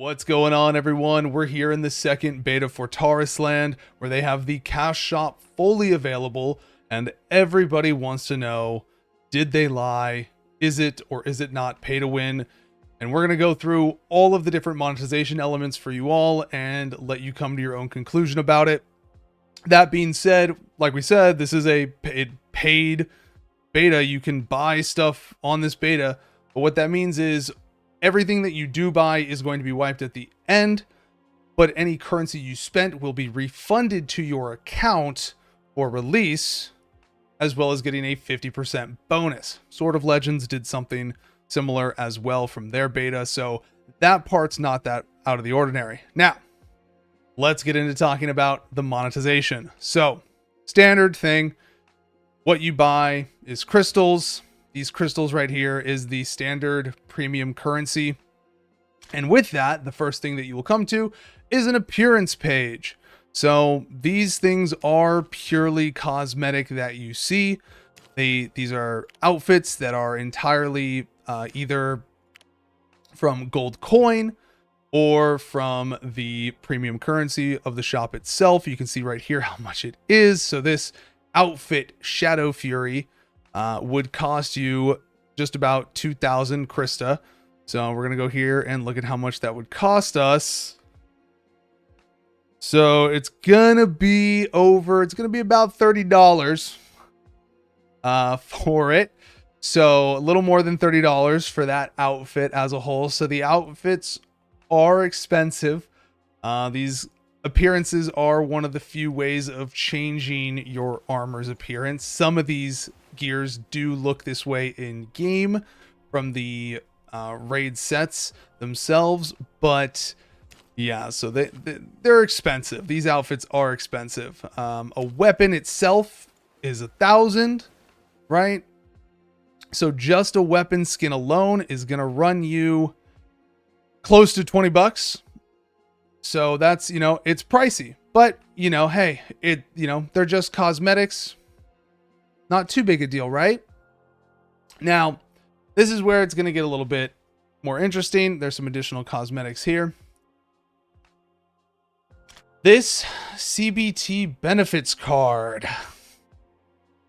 What's going on, everyone? We're here in the second beta for Tarisland, where they have the cash shop fully available, and everybody wants to know, did they lie? Is it or is it not pay to win? And we're going to go through all of the different monetization elements for you all and let you come to your own conclusion about it. That being said, like we said, this is a paid beta. You can buy stuff on this beta, but what that means is everything that you do buy is going to be wiped at the end, but any currency you spent will be refunded to your account for release, as well as getting a 50% bonus. Sword of Legends did something similar as well from their beta, so that part's not that out of the ordinary. Now, let's get into talking about the monetization. So, standard thing, what you buy is crystals. These crystals right here is the standard premium currency. And with that, the first thing that you will come to is an appearance page. So these things are purely cosmetic that you see. These are outfits that are entirely either from gold coin or from the premium currency of the shop itself. You can see right here how much it is. So this outfit, Shadow Fury, would cost you just about 2,000 Krista. So we're gonna go here and look at how much that would cost us. So it's gonna be about $30 for it. So a little more than $30 for that outfit as a whole. So the outfits are expensive. These appearances are one of the few ways of changing your armor's appearance. Some of these gears do look this way in game from the raid sets themselves, but yeah, so they're expensive. These outfits are expensive. A weapon itself is 1,000, right? So just a weapon skin alone is gonna run you close to 20 bucks. So that's, it's pricey, but hey, they're just cosmetics. Not too big a deal, right? Now, this is where it's going to get a little bit more interesting. There's some additional cosmetics here. This CBT benefits card,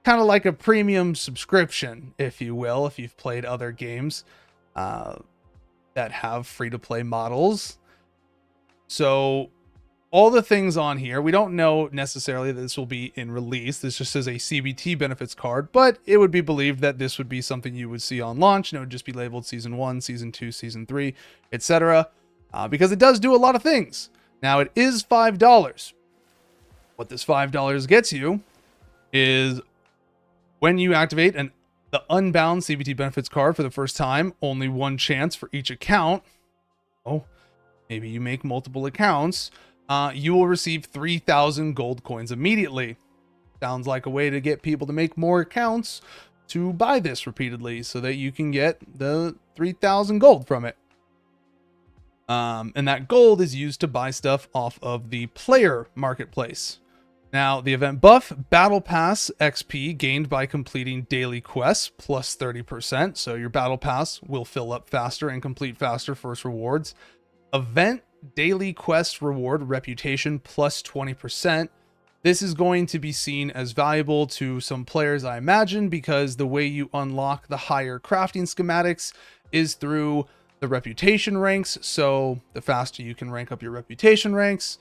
kind of like a premium subscription, if you will, if you've played other games that have free-to-play models. So all the things on here, we don't know necessarily that this will be in release. This just says a CBT benefits card, but it would be believed that this would be something you would see on launch, and it would just be labeled Season 1, Season 2, Season 3, etc. Because it does do a lot of things. Now, it is $5. What this $5 gets you is when you activate the unbound CBT benefits card for the first time, only one chance for each account. Oh, maybe you make multiple accounts. You will receive 3,000 gold coins immediately. Sounds like a way to get people to make more accounts to buy this repeatedly so that you can get the 3,000 gold from it. And that gold is used to buy stuff off of the player marketplace. Now, the event buff, Battle Pass XP gained by completing daily quests plus 30%. So your Battle Pass will fill up faster and complete faster first rewards. Event daily quest reward reputation plus 20%. This is going to be seen as valuable to some players, I imagine, because the way you unlock the higher crafting schematics is through the reputation ranks. So the faster you can rank up your reputation ranks,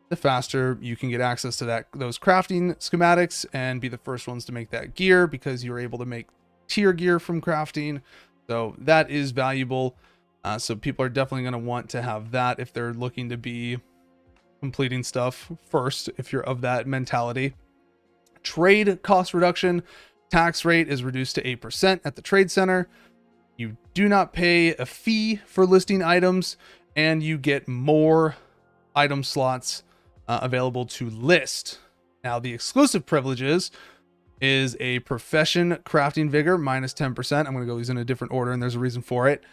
the faster you can get access to those crafting schematics and be the first ones to make that gear, because you're able to make tier gear from crafting. So that is valuable. So people are definitely going to want to have that if they're looking to be completing stuff first, if you're of that mentality. Trade cost reduction. Tax rate is reduced to 8% at the trade center. You do not pay a fee for listing items, and you get more item slots available to list. Now, the exclusive privileges is a profession crafting vigor minus 10%. I'm going to go these in a different order, and there's a reason for it.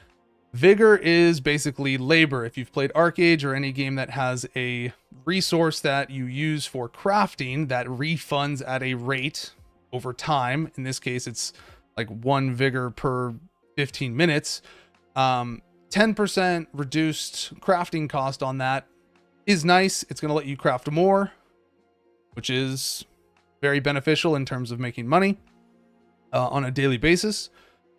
Vigor is basically labor. If you've played Arcade or any game that has a resource that you use for crafting that refunds at a rate over time, in this case, it's like 1 vigor per 15 minutes. 10% reduced crafting cost on that is nice. It's going to let you craft more, which is very beneficial in terms of making money on a daily basis.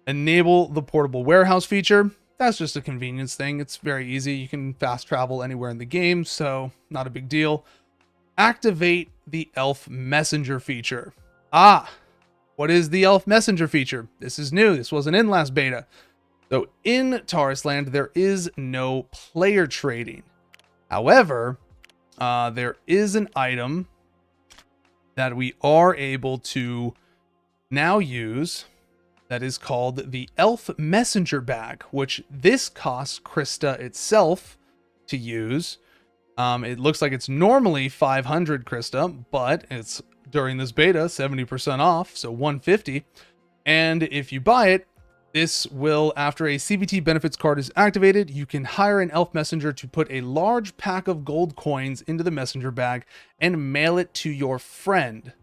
Enable the portable warehouse feature. That's just a convenience thing. It's very easy. You can fast travel anywhere in the game, so not a big deal. Activate the elf messenger feature. What is the elf messenger feature? This is new. This wasn't in last beta. So in Tarisland, there is no player trading. However, there is an item that we are able to now use that is called the Elf Messenger Bag, which this costs Krista itself to use. It looks like it's normally 500 Krista, but it's during this beta 70% off, so 150. And if you buy it, this will, after a CBT benefits card is activated, you can hire an elf messenger to put a large pack of gold coins into the messenger bag and mail it to your friend.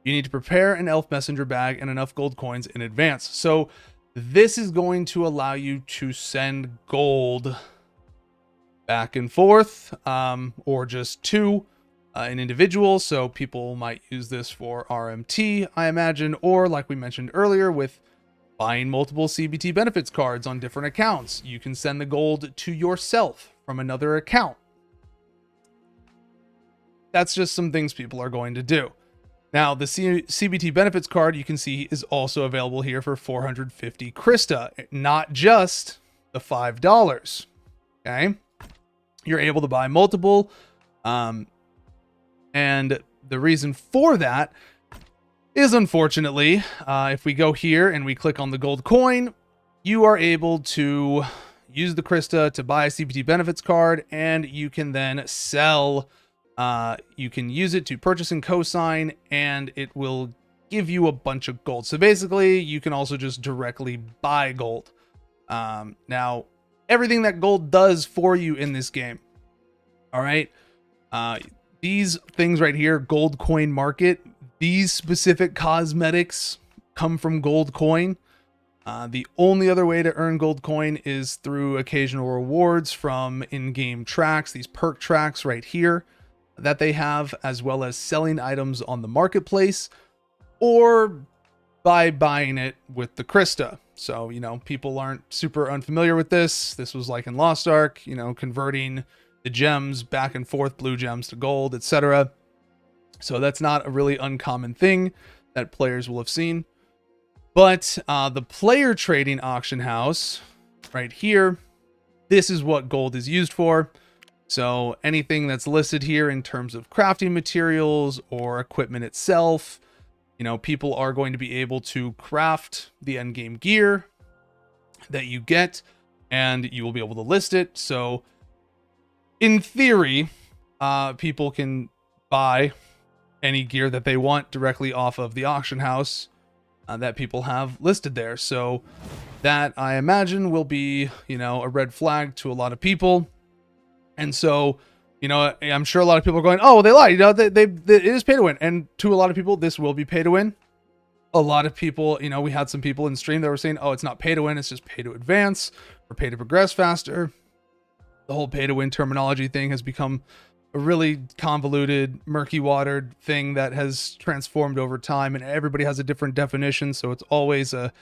You need to prepare an elf messenger bag and enough gold coins in advance. So this is going to allow you to send gold back and forth, or just to an individual. So people might use this for RMT, I imagine, or like we mentioned earlier, with buying multiple CBT benefits cards on different accounts. You can send the gold to yourself from another account. That's just some things people are going to do. Now, the CBT benefits card, you can see, is also available here for 450 Krista, not just the $5. Okay? You're able to buy multiple. And the reason for that is, unfortunately, if we go here and we click on the gold coin, you are able to use the Krista to buy a CBT benefits card, and you can then sell. You can use it to purchase and cosign, and it will give you a bunch of gold. So basically, you can also just directly buy gold. Now, everything that gold does for you in this game, all right? These things right here, gold coin market, these specific cosmetics come from gold coin. The only other way to earn gold coin is through occasional rewards from in-game tracks, these perk tracks right here that they have, as well as selling items on the marketplace, or by buying it with the Krista. So, you know, people aren't super unfamiliar with this. This was like in Lost Ark, you know, converting the gems back and forth, blue gems to gold, etc. So that's not a really uncommon thing that players will have seen. But the player trading auction house right here, this is what gold is used for. So anything that's listed here in terms of crafting materials or equipment itself, you know, people are going to be able to craft the endgame gear that you get, and you will be able to list it. So in theory, people can buy any gear that they want directly off of the auction house that people have listed there. So that, I imagine, will be, you know, a red flag to a lot of people. And so, you know, I'm sure a lot of people are going, oh, they lied. You know, it is pay to win. And to a lot of people, this will be pay to win. A lot of people, you know, we had some people in stream that were saying, oh, it's not pay to win, it's just pay to advance or pay to progress faster. The whole pay to win terminology thing has become a really convoluted, murky watered thing that has transformed over time, and everybody has a different definition. So it's always a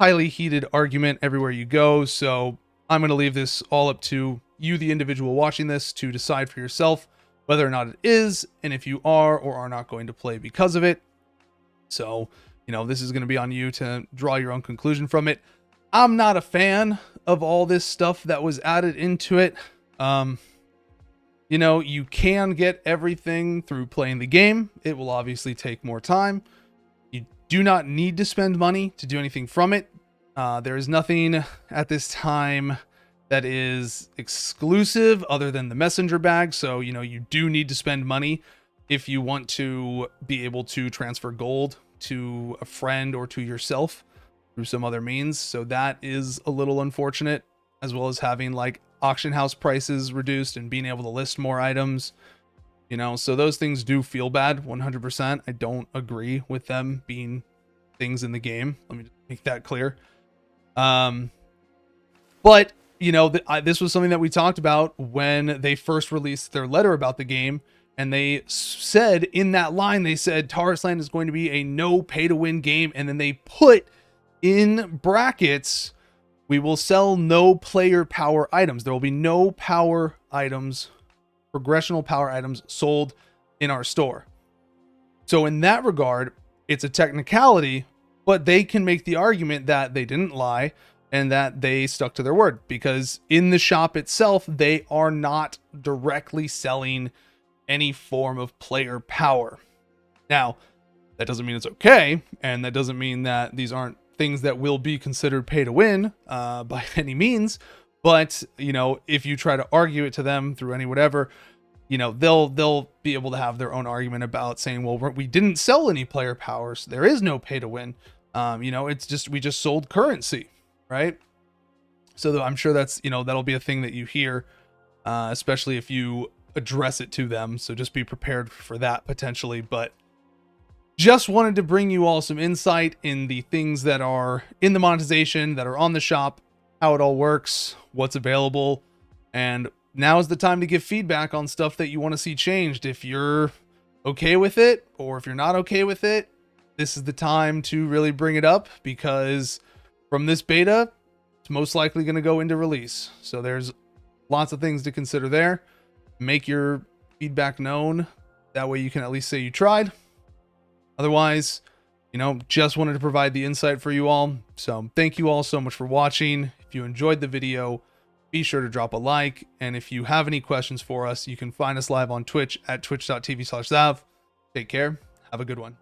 highly heated argument everywhere you go. So I'm going to leave this all up to you, the individual watching this, to decide for yourself whether or not it is, and if you are or are not going to play because of it. So, you know, this is going to be on you to draw your own conclusion from it. I'm not a fan of all this stuff that was added into it. You know, you can get everything through playing the game. It will obviously take more time. You do not need to spend money to do anything from it. There is nothing at this time that is exclusive other than the messenger bag. So, you know, you do need to spend money if you want to be able to transfer gold to a friend or to yourself through some other means. So that is a little unfortunate, as well as having like auction house prices reduced and being able to list more items, you know, so those things do feel bad. 100%. I don't agree with them being things in the game. Let me just make that clear. But you know, this was something that we talked about when they first released their letter about the game. And they said in that line, they said Tarisland is going to be a no pay to win game. And then they put in brackets, we will sell no player power items. There will be no power items, progressional power items sold in our store. So in that regard, it's a technicality, but they can make the argument that they didn't lie and that they stuck to their word, because in the shop itself, they are not directly selling any form of player power. Now, that doesn't mean it's okay, and that doesn't mean that these aren't things that will be considered pay to win by any means. But, you know, if you try to argue it to them through any whatever, you know, they'll be able to have their own argument about saying, well, we didn't sell any player powers. There is no pay to win. You know, it's just, we just sold currency, right? So I'm sure that's, you know, that'll be a thing that you hear, especially if you address it to them. So just be prepared for that potentially. But just wanted to bring you all some insight in the things that are in the monetization, that are on the shop, how it all works, what's available. And now is the time to give feedback on stuff that you want to see changed. If you're okay with it, or if you're not okay with it, this is the time to really bring it up, because from this beta, it's most likely going to go into release. So there's lots of things to consider there. Make your feedback known. That way you can at least say you tried. Otherwise, you know, just wanted to provide the insight for you all. So thank you all so much for watching. If you enjoyed the video, be sure to drop a like. And if you have any questions for us, you can find us live on Twitch at twitch.tv/Zav. Take care. Have a good one.